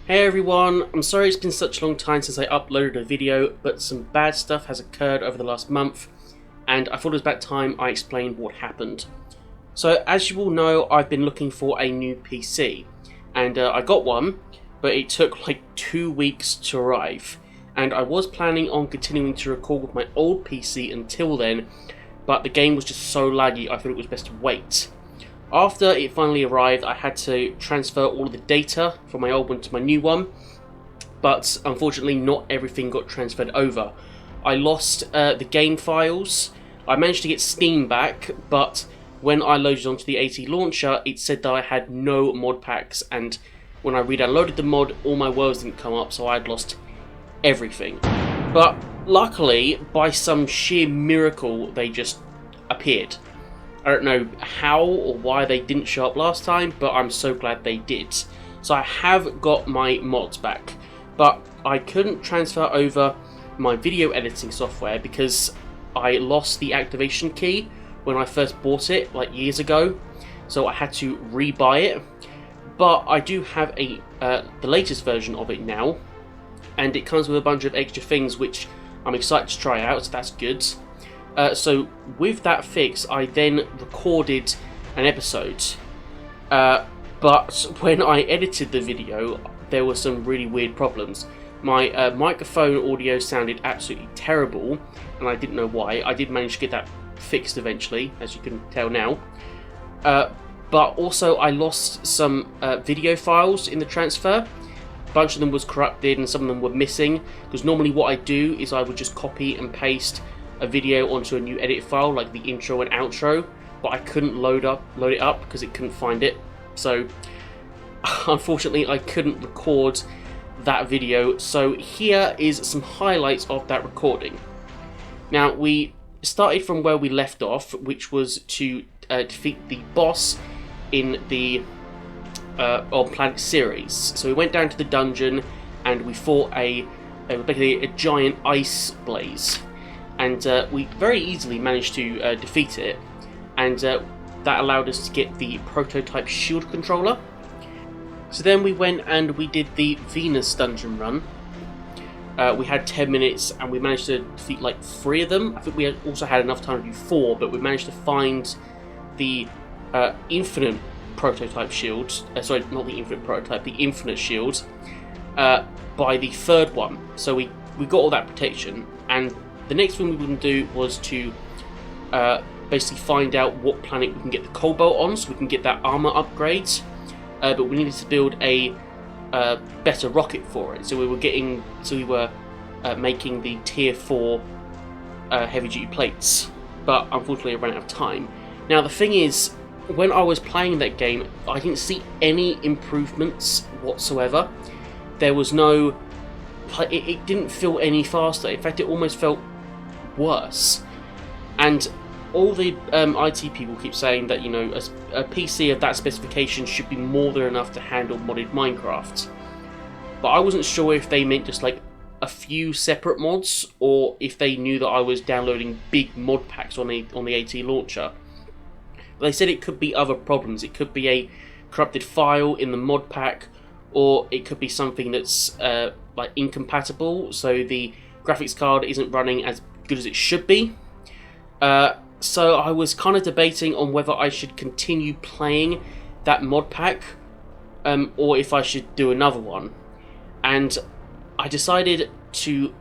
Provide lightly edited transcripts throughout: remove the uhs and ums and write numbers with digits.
Hey everyone, I'm sorry it's been such a long time since I uploaded a video, but some bad stuff has occurred over the last month, and I thought it was about time I explained what happened. So as you all know, I've been looking for a new PC, and I got one, but it took like 2 weeks to arrive, and I was planning on continuing to record with my old PC until then, but the game was just so laggy I thought it was best to wait. After it finally arrived, I had to transfer all of the data from my old one to my new one, but unfortunately not everything got transferred over. I lost the game files. I managed to get Steam back, but when I loaded onto the AT launcher, it said that I had no mod packs, and when I re-downloaded the mod, all my worlds didn't come up, so I'd lost everything. But luckily, by some sheer miracle, they just appeared. I don't know how or why they didn't show up last time, but I'm so glad they did. So I have got my mods back, but I couldn't transfer over my video editing software because I lost the activation key when I first bought it, like years ago, so I had to re-buy it. But I do have the latest version of it now, and it comes with a bunch of extra things which I'm excited to try out, so that's good. So with that fix, I then recorded an episode, but when I edited the video, there were some really weird problems. My microphone audio sounded absolutely terrible, and I didn't know why. I did manage to get that fixed eventually, as you can tell now. But also I lost some video files in the transfer. A bunch of them was corrupted and some of them were missing, because normally what I do is I would just copy and paste a video onto a new edit file, like the intro and outro, but I couldn't load it up because it couldn't find it. So unfortunately I couldn't record that video, so here is some highlights of that recording. Now, we started from where we left off, which was to defeat the boss in the on Planet Ceres. So we went down to the dungeon and we fought basically a giant ice blaze, and we very easily managed to defeat it, and that allowed us to get the prototype shield controller. So then we went and we did the Venus dungeon run. We had 10 minutes and we managed to defeat like 3 of them. I think we also had enough time to do 4, but we managed to find the infinite prototype shield. Sorry, not the infinite prototype, the infinite shield by the 3rd one. So we got all that protection, and the next thing we were going to do was to basically find out what planet we can get the Cobalt on, so we can get that armor upgrade. But we needed to build a better rocket for it. So we were making the tier 4 heavy duty plates, but unfortunately I ran out of time. Now the thing is, when I was playing that game, I didn't see any improvements whatsoever. There was no, it didn't feel any faster. In fact, it almost felt worse. And all the IT people keep saying that, you know, a PC of that specification should be more than enough to handle modded Minecraft. But I wasn't sure if they meant just like a few separate mods, or if they knew that I was downloading big mod packs on the AT launcher. But they said it could be other problems. It could be a corrupted file in the mod pack, or it could be something that's like incompatible, so the graphics card isn't running as good as it should be. So I was kind of debating on whether I should continue playing that mod pack, or if I should do another one. And I decided to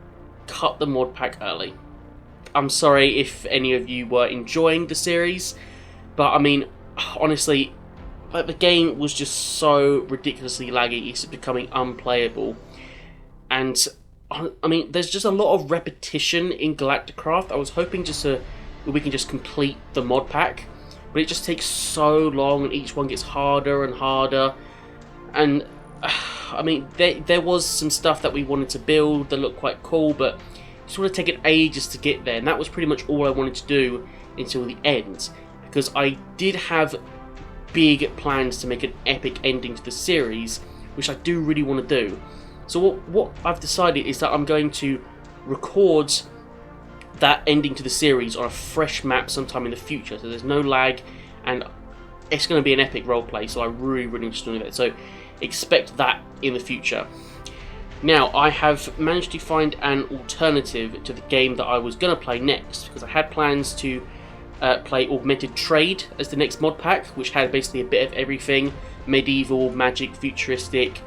cut the mod pack early. I'm sorry if any of you were enjoying the series, but I mean, honestly, like, the game was just so ridiculously laggy, it's becoming unplayable. And I mean, there's just a lot of repetition in Galacticraft. I was hoping we can just complete the mod pack, but it just takes so long, and each one gets harder and harder. And I mean, there was some stuff that we wanted to build that looked quite cool, but it's sort of taken ages to get there, and that was pretty much all I wanted to do until the end, because I did have big plans to make an epic ending to the series, which I do really want to do. So what I've decided is that I'm going to record that ending to the series on a fresh map sometime in the future, so there's no lag, and it's going to be an epic roleplay, so I'm really interested in it. So expect that in the future. Now, I have managed to find an alternative to the game that I was going to play next, because I had plans to play Augmented Trade as the next mod pack, which had basically a bit of everything: medieval, magic, futuristic.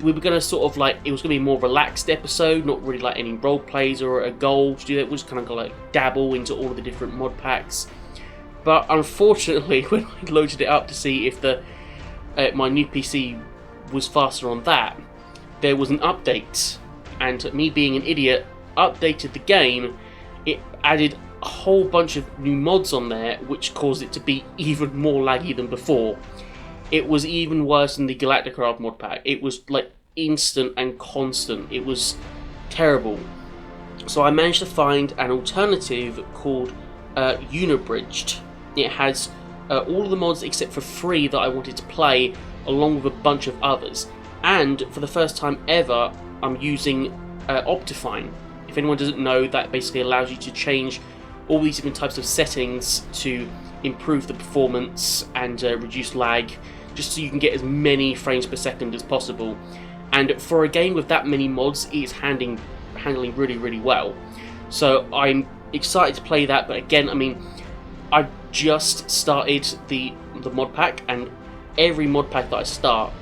We were going to sort of like, it was going to be a more relaxed episode, not really like any role plays or a goal to do that. We're just kind of going to like dabble into all of the different mod packs. But unfortunately, when I loaded it up to see if the my new PC was faster on that, there was an update, and me being an idiot, updated the game. It added a whole bunch of new mods on there, which caused it to be even more laggy than before. It was even worse than the Galacticraft mod pack. It was like instant and constant. It was terrible. So I managed to find an alternative called Unabridged. It has all of the mods except for 3 that I wanted to play, along with a bunch of others. And for the first time ever, I'm using Optifine. If anyone doesn't know, that basically allows you to change all these different types of settings to improve the performance and reduce lag, just so you can get as many frames per second as possible. And for a game with that many mods, it is handling really well. So I'm excited to play that, but again, I mean, I just started the mod pack, and every mod pack that I start,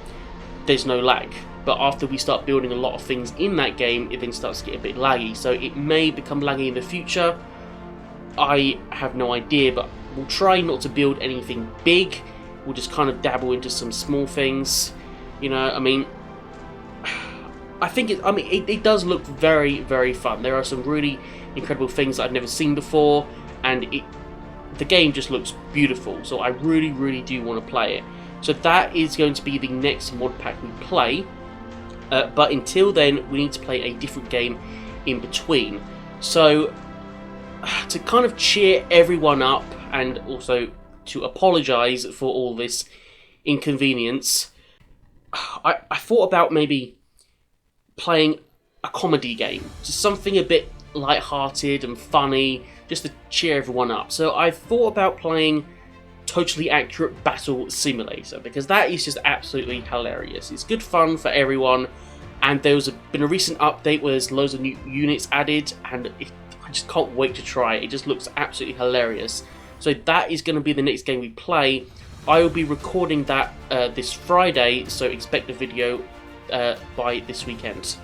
there's no lag. But after we start building a lot of things in that game, it then starts to get a bit laggy. So it may become laggy in the future. I have no idea, but we'll try not to build anything big. We'll just kind of dabble into some small things. You know, I mean, I think it does look very fun. There are some really incredible things that I've never seen before, and the game just looks beautiful. So I really do want to play it. So that is going to be the next mod pack we play. But until then, we need to play a different game in between. So to kind of cheer everyone up, and also to apologise for all this inconvenience, I thought about maybe playing a comedy game, just something a bit light-hearted and funny, just to cheer everyone up. So I thought about playing Totally Accurate Battle Simulator, because that is just absolutely hilarious. It's good fun for everyone, and there's been a recent update where there's loads of new units added, and I just can't wait to try it. It just looks absolutely hilarious. So that is going to be the next game we play. I will be recording that this Friday, so expect a video by this weekend.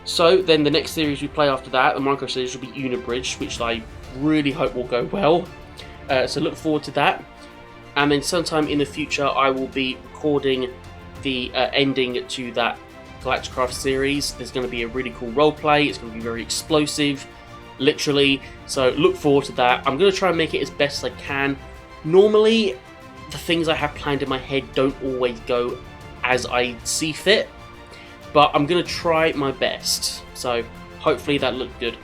So then the next series we play after that, the Minecraft series, will be Unabridged, which I really hope will go well. So look forward to that. And then sometime in the future, I will be recording the ending to that Galacticraft series. There's going to be a really cool roleplay. It's going to be very explosive, literally. So look forward to that. I'm going to try and make it as best as I can. Normally, the things I have planned in my head don't always go as I see fit, but I'm going to try my best. So hopefully that looked good.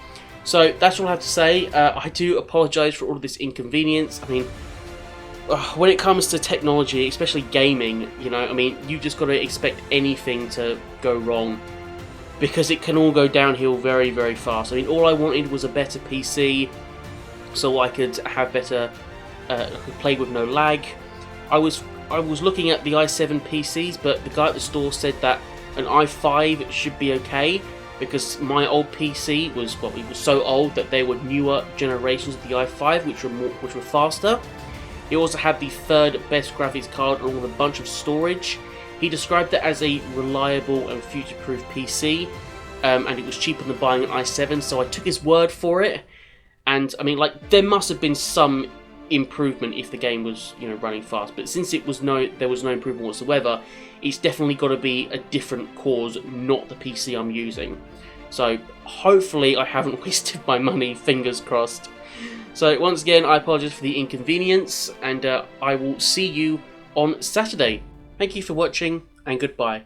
So that's all I have to say. I do apologise for all of this inconvenience. I mean, when it comes to technology, especially gaming, you know, I mean, you just got to expect anything to go wrong, because it can all go downhill very fast. I mean, all I wanted was a better PC, so I could have better, I could play with no lag. I was looking at the i7 PCs, but the guy at the store said that an i5 should be okay, because my old PC was, well, it was so old that there were newer generations of the i5 which were faster. It also had the 3rd best graphics card along with a bunch of storage. He described it as a reliable and future-proof PC, and it was cheaper than buying an i7, so I took his word for it. And I mean, like, there must have been some improvement if the game was, you know, running fast, but since there was no improvement whatsoever, it's definitely got to be a different cause, not the PC I'm using. So hopefully I haven't wasted my money, fingers crossed. So once again, I apologise for the inconvenience, and I will see you on Saturday. Thank you for watching, and goodbye.